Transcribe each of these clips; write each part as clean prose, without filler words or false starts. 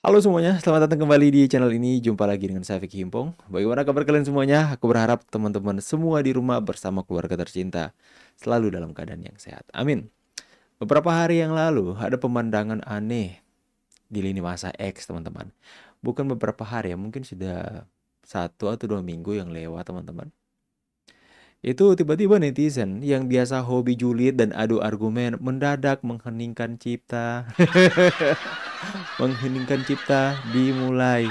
Halo semuanya, selamat datang kembali di channel ini. Jumpa lagi dengan saya Vicky Himpong. Bagaimana kabar kalian semuanya? Aku berharap teman-teman semua di rumah bersama keluarga tercinta selalu dalam keadaan yang sehat. Amin. Beberapa hari yang lalu ada pemandangan aneh di lini masa X, teman-teman. Bukan beberapa hari ya, mungkin sudah 1 atau 2 minggu yang lewat, teman-teman. Itu tiba-tiba netizen yang biasa hobi julid dan adu argumen mendadak mengheningkan cipta. Mengheningkan cipta dimulai.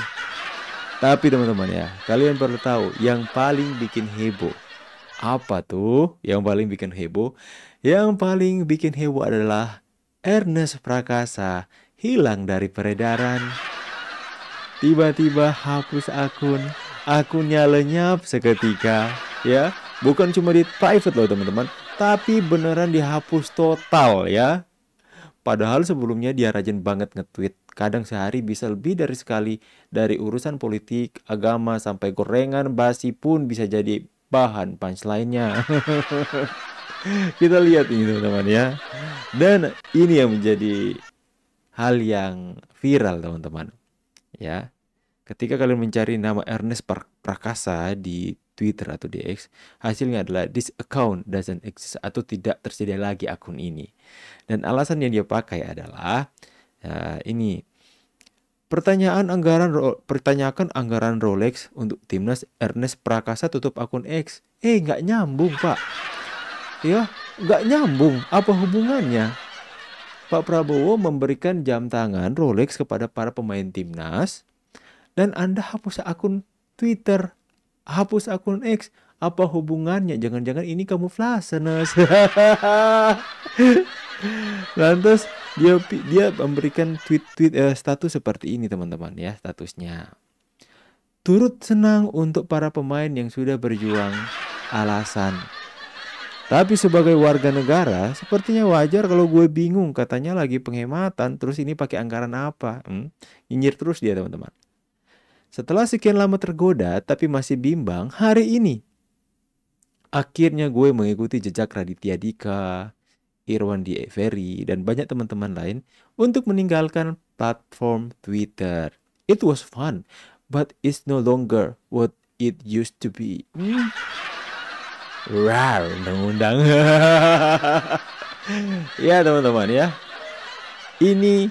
Tapi teman-teman ya, kalian perlu tahu yang paling bikin heboh. Apa tuh yang paling bikin heboh? Yang paling bikin heboh adalah Ernest Prakasa hilang dari peredaran. Tiba-tiba hapus akun, akunnya lenyap seketika, ya. Bukan cuma di private loh teman-teman, tapi beneran dihapus total ya. Padahal sebelumnya dia rajin banget nge-tweet. Kadang sehari bisa lebih dari sekali. Dari urusan politik, agama, sampai gorengan, basi pun bisa jadi bahan punchline-nya. Kita lihat ini teman-teman ya. Dan ini yang menjadi hal yang viral teman-teman. Ya, ketika kalian mencari nama Ernest Prakasa di Twitter atau di X, hasilnya adalah this account doesn't exist atau tidak tersedia lagi akun ini. Dan alasan yang dia pakai adalah ini pertanyakan anggaran Rolex untuk timnas Ernest Prakasa tutup akun X. Nggak nyambung pak. Ya, nggak nyambung. Apa hubungannya? Pak Prabowo memberikan jam tangan Rolex kepada para pemain timnas dan Anda hapus akun Twitter, hapus akun X. Apa hubungannya? Jangan-jangan ini kamuflase, Nes. Lantas dia memberikan status seperti ini teman-teman ya, statusnya. Turut senang untuk para pemain yang sudah berjuang. Alasan. Tapi sebagai warga negara, sepertinya wajar kalau gue bingung. Katanya lagi penghematan, terus ini pakai anggaran apa? Nyinyir terus dia teman-teman. Setelah sekian lama tergoda, tapi masih bimbang, hari ini akhirnya gue mengikuti jejak Raditya Dika, Irwan Ferry, dan banyak teman-teman lain untuk meninggalkan platform Twitter. It was fun, but it's no longer what it used to be. Rar, undang-undang. Ya teman-teman ya. Ini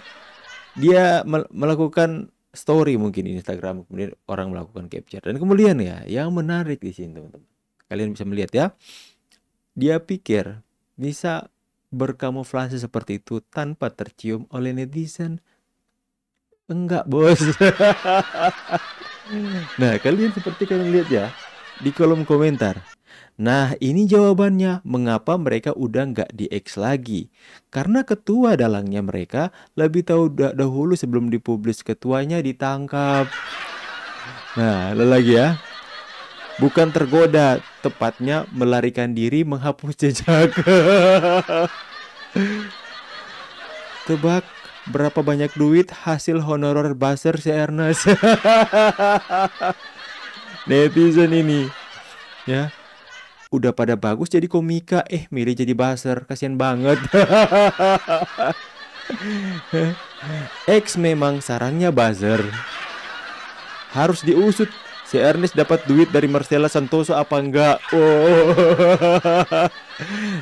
dia melakukan story mungkin di Instagram, kemudian orang melakukan capture. Dan kemudian ya, yang menarik di sini teman-teman. Kalian bisa melihat ya. Dia pikir bisa berkamuflase seperti itu tanpa tercium oleh netizen. Enggak, bos. Nah, seperti kalian lihat ya di kolom komentar. Nah, ini jawabannya mengapa mereka udah nggak di X lagi. Karena ketua dalangnya mereka lebih tahu dahulu sebelum dipublis ketuanya ditangkap. Nah, lagi ya. Bukan tergoda, tepatnya melarikan diri menghapus jejak. Tebak berapa banyak duit hasil honorer buzzer si Ernest. Netizen ini ya udah pada bagus jadi komika, milih jadi buzzer, kasihan banget. X memang sarangnya buzzer. Harus diusut si Ernest dapat duit dari Marcella Santoso apa enggak? Oh.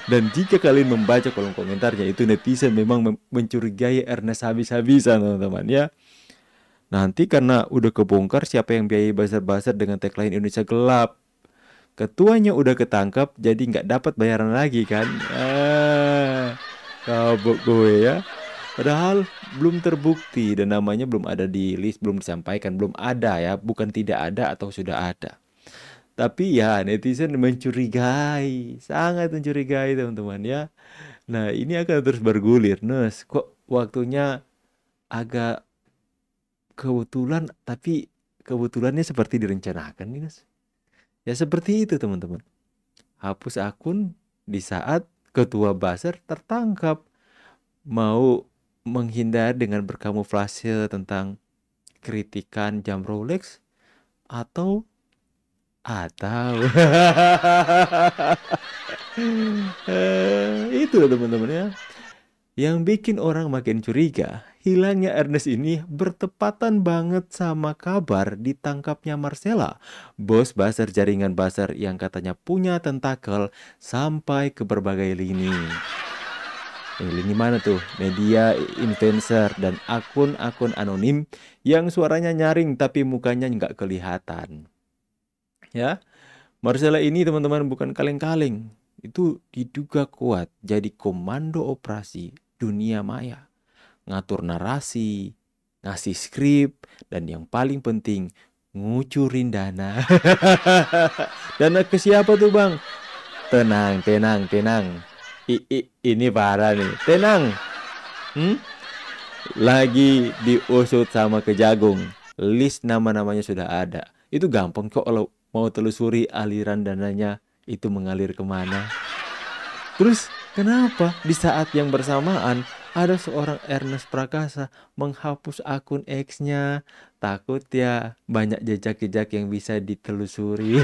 Dan jika kalian membaca kolom komentarnya, itu netizen memang mencurigai Ernest habis-habisan teman-teman ya. Nanti karena udah kebongkar siapa yang biayai buzzer-buzzer dengan tagline Indonesia gelap, ketuanya udah ketangkap jadi nggak dapat bayaran lagi kan. Kabuk gue ya. Padahal belum terbukti dan namanya belum ada di list, belum disampaikan, belum ada ya, bukan tidak ada atau sudah ada. Tapi ya netizen mencurigai, sangat mencurigai teman-teman ya. Nah ini akan terus bergulir, Nes. Kok waktunya agak kebetulan, tapi kebetulannya seperti direncanakan nih, Nes. Ya seperti itu teman-teman. Hapus akun di saat ketua buzzer tertangkap mau menghindar dengan berkamuflase tentang kritikan jam Rolex atau itu teman-teman ya. Yang bikin orang makin curiga, hilangnya Ernest ini bertepatan banget sama kabar ditangkapnya Marcella, bos buzzer jaringan buzzer yang katanya punya tentakel sampai ke berbagai lini. Lini mana tuh? Media, influencer, dan akun-akun anonim yang suaranya nyaring tapi mukanya nggak kelihatan. Ya, Marcella ini teman-teman bukan kaleng-kaleng. Itu diduga kuat jadi komando operasi dunia maya. Ngatur narasi, ngasih skrip, dan yang paling penting, ngucurin dana. Dana ke siapa tuh bang? Tenang, tenang, tenang. Ini parah nih. Tenang. Lagi diusut sama Kejagung. List nama-namanya sudah ada. Itu gampang kok kalau mau telusuri aliran dananya itu mengalir kemana. Terus kenapa di saat yang bersamaan ada seorang Ernest Prakasa menghapus akun X-nya? Takut ya banyak jejak-jejak yang bisa ditelusuri.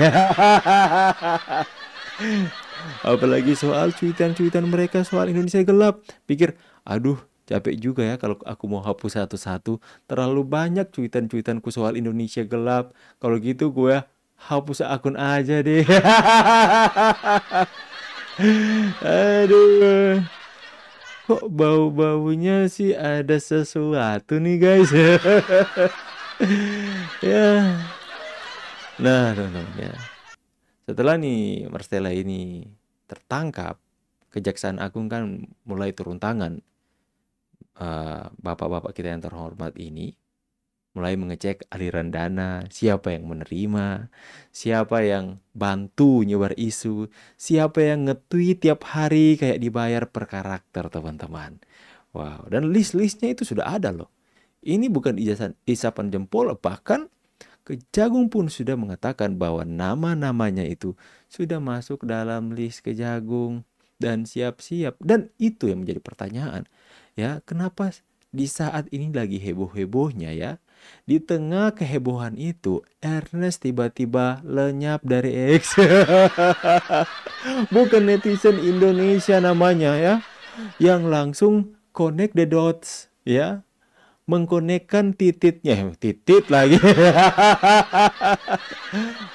Apalagi soal cuitan-cuitan mereka soal Indonesia gelap. Pikir, aduh capek juga ya kalau aku mau hapus satu-satu. Terlalu banyak cuitan-cuitanku soal Indonesia gelap. Kalau gitu gue hapus akun aja deh. Aduh. Kok bau-baunya sih ada sesuatu nih guys. Ya. Nah, teman-teman ya. Setelah nih Marcella ini tertangkap, Kejaksaan Agung kan mulai turun tangan. Bapak-bapak kita yang terhormat ini mulai mengecek aliran dana, siapa yang menerima, siapa yang bantu nyebar isu, siapa yang nge-tweet tiap hari kayak dibayar per karakter teman-teman. Wow, dan list-listnya itu sudah ada loh. Ini bukan isapan jempol, bahkan Kejagung pun sudah mengatakan bahwa nama-namanya itu sudah masuk dalam list Kejagung dan siap-siap. Dan itu yang menjadi pertanyaan. Ya, kenapa di saat ini lagi heboh-hebohnya ya? Di tengah kehebohan itu, Ernest tiba-tiba lenyap dari X. Bukan netizen Indonesia namanya ya, yang langsung connect the dots ya. Mengkonekkan titiknya, titik lagi.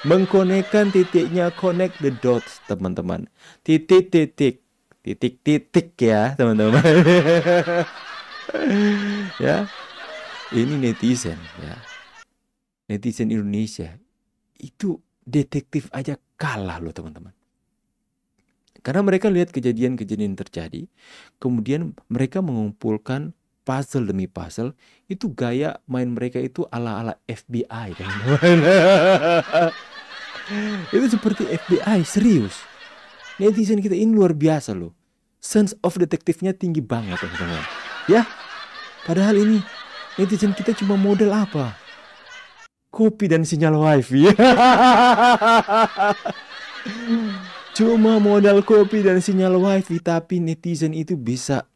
Mengkonekkan titiknya, connect the dots, teman-teman. Titik-titik, titik-titik ya, teman-teman. Ya, ini netizen ya. Netizen Indonesia itu detektif aja kalah loh, teman-teman. Karena mereka lihat kejadian-kejadian terjadi, kemudian mereka mengumpulkan puzzle demi puzzle. Itu gaya main mereka itu ala-ala FBI, teman-teman. Itu seperti FBI, serius. Netizen kita ini luar biasa loh. Sense of detektifnya tinggi banget, teman-teman. Ya, padahal ini netizen kita cuma model apa? Kopi dan sinyal wifi. Cuma modal kopi dan sinyal wifi, tapi netizen itu bisa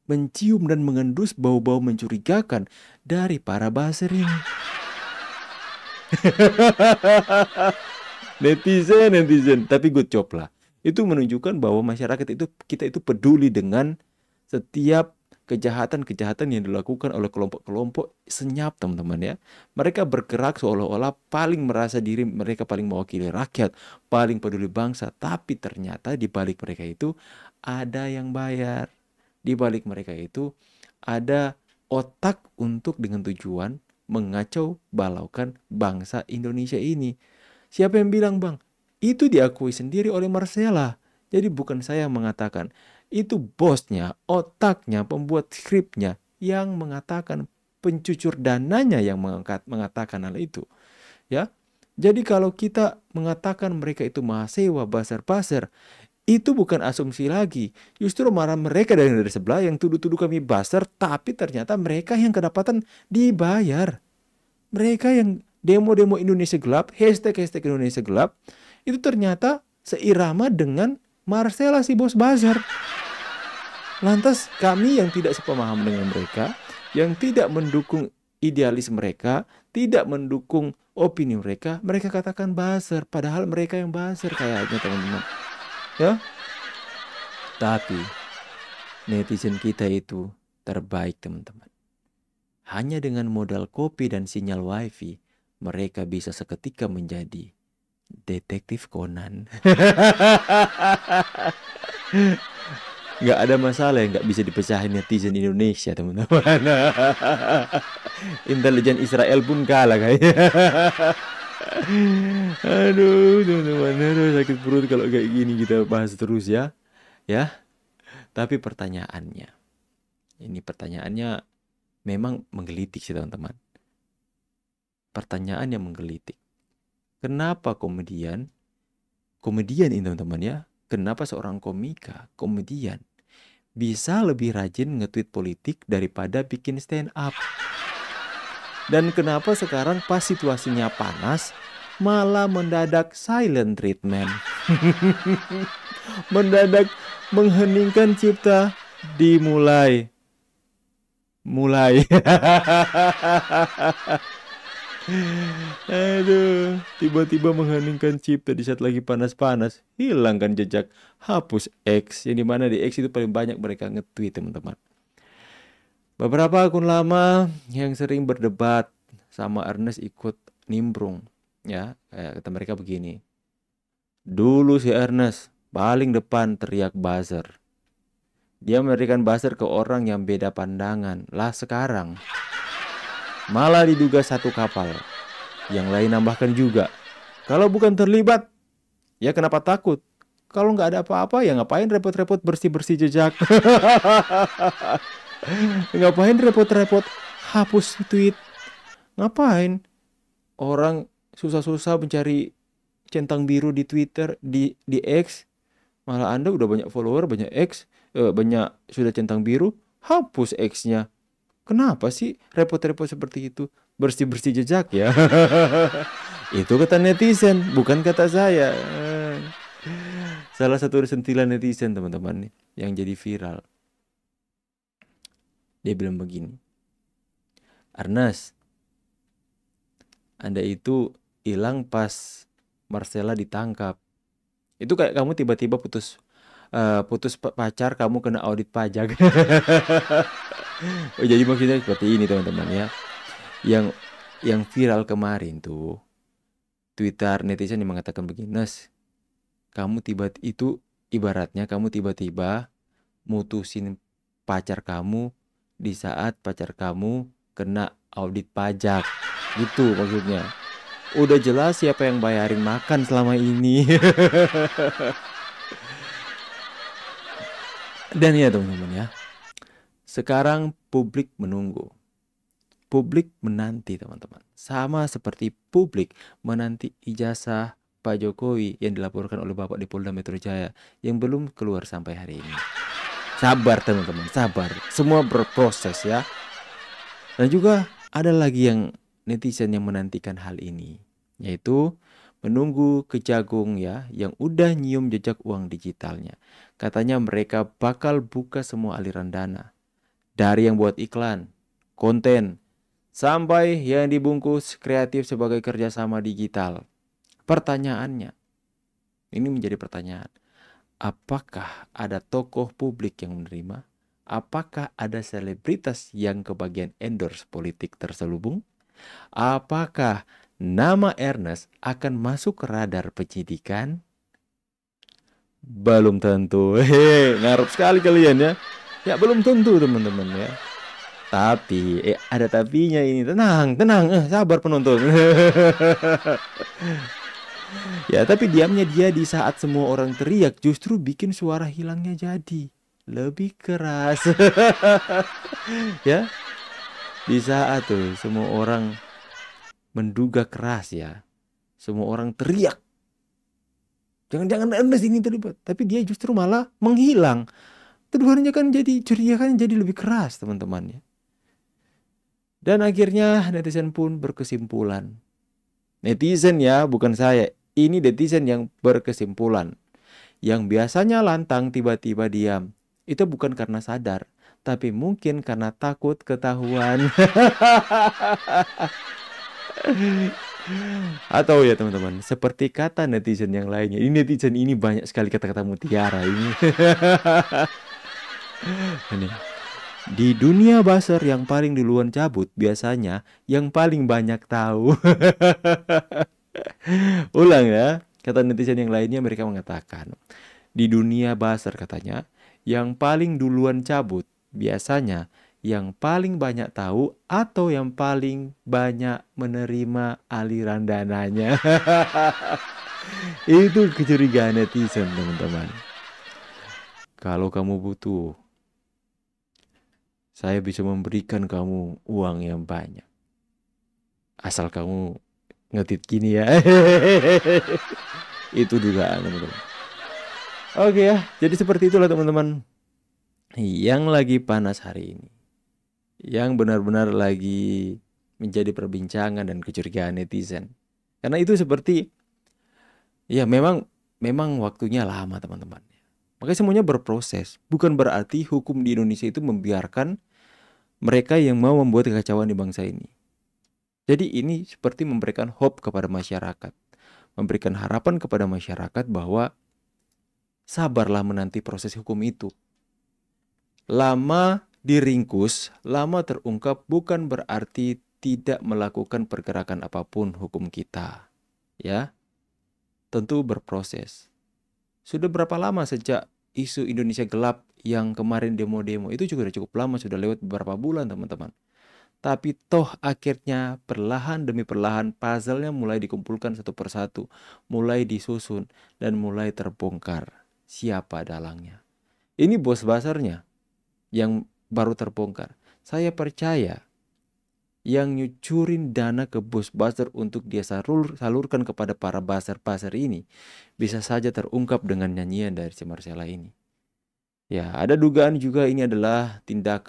mencium dan mengendus bau-bau mencurigakan dari para buzzer ini. Netizen, tapi good job lah. Itu menunjukkan bahwa masyarakat kita itu peduli dengan setiap kejahatan-kejahatan yang dilakukan oleh kelompok-kelompok senyap, teman-teman ya. Mereka bergerak seolah-olah paling merasa diri mereka paling mewakili rakyat, paling peduli bangsa, tapi ternyata di balik mereka itu ada yang bayar. Di balik mereka itu ada otak untuk dengan tujuan mengacau balaukan bangsa Indonesia ini. Siapa yang bilang bang? Itu diakui sendiri oleh Marcella. Jadi bukan saya yang mengatakan. Itu bosnya, otaknya, pembuat skripnya yang mengatakan, pencucur dananya yang mengatakan hal itu. Ya. Jadi kalau kita mengatakan mereka itu mahasiswa buzzer-buzzer, itu bukan asumsi lagi. Justru marah mereka dari sebelah yang tuduh-tuduh kami buzzer, tapi ternyata mereka yang kedapatan dibayar. Mereka yang demo-demo Indonesia gelap, hashtag Indonesia gelap, itu ternyata seirama dengan Marcella si bos buzzer. Lantas kami yang tidak sepemahaman dengan mereka, yang tidak mendukung idealis mereka, tidak mendukung opini mereka, mereka katakan buzzer, padahal mereka yang buzzer kayaknya, teman-teman. Ya, tapi netizen kita itu terbaik, teman-teman. Hanya dengan modal kopi dan sinyal wifi, mereka bisa seketika menjadi detektif Conan. Nggak ada masalah yang nggak bisa dipecahin netizen Indonesia, teman-teman. Intelijen Israel pun kalah kayaknya. Aduh, teman-teman, aduh, sakit perut kalau kayak gini kita bahas terus ya. Ya, tapi ini pertanyaannya memang menggelitik sih, teman-teman. Pertanyaan yang menggelitik. Kenapa komedian ini, teman-teman ya, kenapa seorang komedian bisa lebih rajin nge-tweet politik daripada bikin stand up? Dan kenapa sekarang pas situasinya panas malah mendadak silent treatment? Mendadak mengheningkan cipta dimulai. Aduh, tiba-tiba mengheningkan cipta di saat lagi panas-panas. Hilangkan jejak, hapus X. Yang dimana di X itu paling banyak mereka nge-tweet, teman-teman. Beberapa akun lama yang sering berdebat sama Ernest ikut nimbrung. Ya, kata mereka begini. Dulu si Ernest paling depan teriak buzzer. Dia memberikan buzzer ke orang yang beda pandangan. Lah sekarang malah diduga satu kapal. Yang lain nambahkan juga. Kalau bukan terlibat, ya kenapa takut? Kalau nggak ada apa-apa, ya ngapain repot-repot bersih-bersih jejak? Ngapain repot-repot hapus tweet? Ngapain? Orang susah-susah mencari centang biru di Twitter, di X. Malah Anda udah banyak follower, banyak X, banyak sudah centang biru, hapus X-nya. Kenapa sih repot-repot seperti itu? Bersih-bersih jejak ya. Itu kata netizen, bukan kata saya. Salah satu sentilan netizen, teman-teman, yang jadi viral. Dia bilang begini. Ernest, Anda itu hilang pas Marcella ditangkap. Itu kayak kamu tiba-tiba putus pacar, kamu kena audit pajak. Oh, jadi maksudnya seperti ini, teman-teman ya. Yang viral kemarin tuh Twitter netizen yang mengatakan begini, Nes, ibaratnya kamu tiba-tiba mutusin pacar kamu di saat pacar kamu kena audit pajak. Gitu maksudnya. Udah jelas siapa yang bayarin makan selama ini. Dan ya teman-teman ya, sekarang publik menunggu. Publik menanti, teman-teman. Sama seperti publik menanti ijazah Pak Jokowi yang dilaporkan oleh Bapak di Polda Metro Jaya yang belum keluar sampai hari ini. Sabar teman-teman, sabar. Semua berproses ya. Dan juga ada lagi yang netizen yang menantikan hal ini, yaitu menunggu Kejagung ya, yang udah nyium jejak uang digitalnya. Katanya mereka bakal buka semua aliran dana. Dari yang buat iklan, konten, sampai yang dibungkus kreatif sebagai kerjasama digital. Pertanyaannya, ini menjadi pertanyaan. Apakah ada tokoh publik yang menerima? Apakah ada selebritas yang kebagian endorse politik terselubung? Apakah nama Ernest akan masuk ke radar penyidikan? Belum tentu. Ngarep sekali kalian ya. Ya belum tentu teman-teman ya. Tapi ada tapinya ini. Tenang, sabar penonton. Ya, tapi diamnya dia di saat semua orang teriak justru bikin suara hilangnya jadi lebih keras. Ya. Di saat tuh semua orang menduga keras ya. Semua orang teriak. Jangan-jangan Ernest ini terlibat, tapi dia justru malah menghilang. Tuduhannya kan jadi curiga, kan jadi lebih keras, teman-teman ya. Dan akhirnya netizen pun berkesimpulan. Netizen ya, bukan saya. Ini netizen yang berkesimpulan. Yang biasanya lantang tiba-tiba diam. Itu bukan karena sadar, tapi mungkin karena takut ketahuan. Atau ya teman-teman, seperti kata netizen yang lainnya. Ini netizen ini banyak sekali kata-kata mutiara ini. Ini. Di dunia buzzer yang paling duluan cabut biasanya yang paling banyak tahu. Ulang ya. Kata netizen yang lainnya mereka mengatakan, di dunia buzzer katanya, yang paling duluan cabut biasanya yang paling banyak tahu atau yang paling banyak menerima aliran dananya. Itu kecurigaan netizen, teman-teman. Kalau kamu butuh, saya bisa memberikan kamu uang yang banyak. Asal kamu ngetit gini ya. Itu dugaan, teman-teman. Oke ya, jadi seperti itulah teman-teman yang lagi panas hari ini. Yang benar-benar lagi menjadi perbincangan dan kecurigaan netizen. Karena itu seperti, ya memang waktunya lama teman-teman. Makanya semuanya berproses. Bukan berarti hukum di Indonesia itu membiarkan mereka yang mau membuat kekacauan di bangsa ini. Jadi ini seperti memberikan hope kepada masyarakat. Memberikan harapan kepada masyarakat bahwa sabarlah menanti proses hukum itu. Lama diringkus, lama terungkap bukan berarti tidak melakukan pergerakan apapun hukum kita. Ya, tentu berproses. Sudah berapa lama sejak isu Indonesia gelap yang kemarin demo-demo itu juga sudah cukup lama, sudah lewat beberapa bulan teman-teman. Tapi toh akhirnya perlahan demi perlahan puzzle-nya mulai dikumpulkan satu persatu, mulai disusun dan mulai terbongkar siapa dalangnya. Ini bos buzzernya yang baru terbongkar. Saya percaya yang nyucurin dana ke bos buzzer untuk dia salurkan kepada para buzzer-buzzer ini bisa saja terungkap dengan nyanyian dari si Marcella ini. Ya, ada dugaan juga ini adalah tindak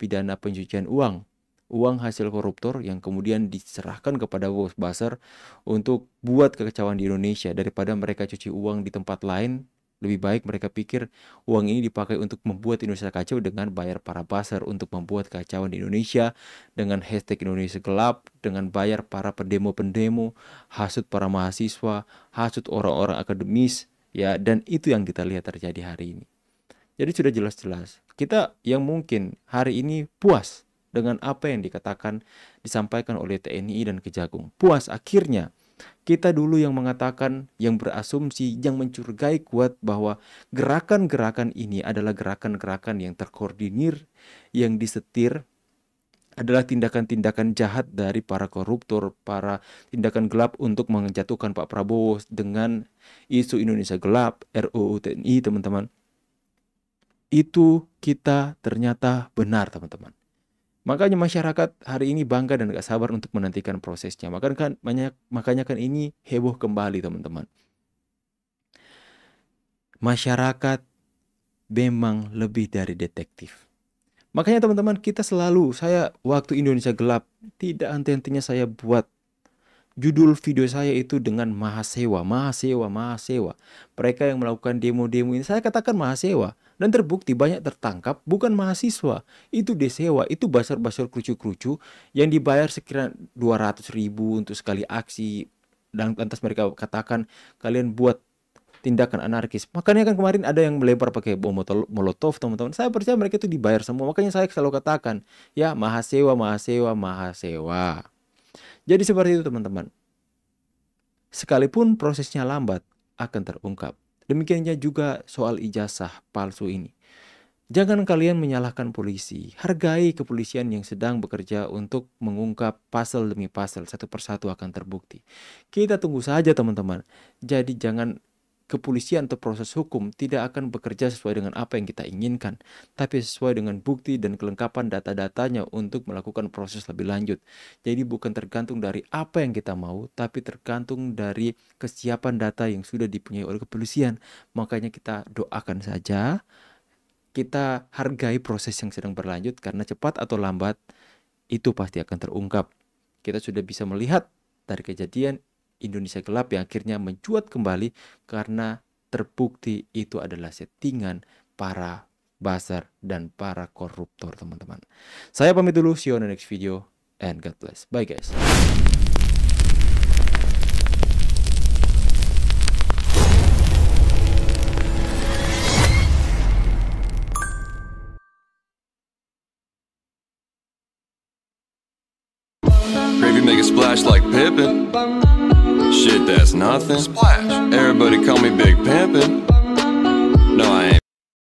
pidana pencucian uang hasil koruptor yang kemudian diserahkan kepada bos buzzer untuk buat kekacauan di Indonesia. Daripada mereka cuci uang di tempat lain, lebih baik mereka pikir uang ini dipakai untuk membuat Indonesia kacau dengan bayar para buzzer untuk membuat kekacauan di Indonesia, dengan hashtag Indonesia gelap, dengan bayar para pendemo-pendemo, hasut para mahasiswa, hasut orang-orang akademis, ya, dan itu yang kita lihat terjadi hari ini. Jadi sudah jelas-jelas kita yang mungkin hari ini puas dengan apa yang disampaikan oleh TNI dan Kejagung. Puas akhirnya. Kita dulu yang mengatakan, yang berasumsi, yang mencurigai kuat bahwa gerakan-gerakan ini adalah gerakan-gerakan yang terkoordinir, yang disetir, adalah tindakan-tindakan jahat dari para koruptor, para tindakan gelap untuk menjatuhkan Pak Prabowo dengan isu Indonesia gelap, RUU TNI, teman-teman. Itu kita ternyata benar, teman-teman. Makanya masyarakat hari ini bangga dan gak sabar untuk menantikan prosesnya. Makanya kan ini heboh kembali teman-teman. Masyarakat memang lebih dari detektif. Makanya teman-teman saya waktu Indonesia gelap tidak henti-hentinya saya buat judul video saya itu dengan mahasewa. Mereka yang melakukan demo-demo ini saya katakan mahasewa. Dan terbukti banyak tertangkap bukan mahasiswa. Itu desewa, itu buzzer-buzzer kerucu-kerucu yang dibayar sekira 200.000 untuk sekali aksi. Dan lantas mereka katakan kalian buat tindakan anarkis. Makanya kan kemarin ada yang melempar pakai bom molotov teman-teman. Saya percaya mereka itu dibayar semua. Makanya saya selalu katakan, ya mahasewa. Jadi seperti itu teman-teman. Sekalipun prosesnya lambat akan terungkap. Demikiannya juga soal ijazah palsu ini. Jangan kalian menyalahkan polisi. Hargai kepolisian yang sedang bekerja untuk mengungkap pasal demi pasal. Satu persatu akan terbukti. Kita tunggu saja teman-teman. Jadi jangan kepolisian atau proses hukum tidak akan bekerja sesuai dengan apa yang kita inginkan. Tapi sesuai dengan bukti dan kelengkapan data-datanya untuk melakukan proses lebih lanjut. Jadi bukan tergantung dari apa yang kita mau, tapi tergantung dari kesiapan data yang sudah dipunyai oleh kepolisian. Makanya kita doakan saja, kita hargai proses yang sedang berlanjut karena cepat atau lambat itu pasti akan terungkap. Kita sudah bisa melihat dari kejadian Indonesia gelap yang akhirnya mencuat kembali karena terbukti itu adalah settingan para buzzer dan para koruptor teman-teman. Saya pamit dulu, see you on the next video and God bless. Bye guys. maybe make a splash like Pippin. Shit, that's nothing. Splash. Everybody call me Big Pimpin'.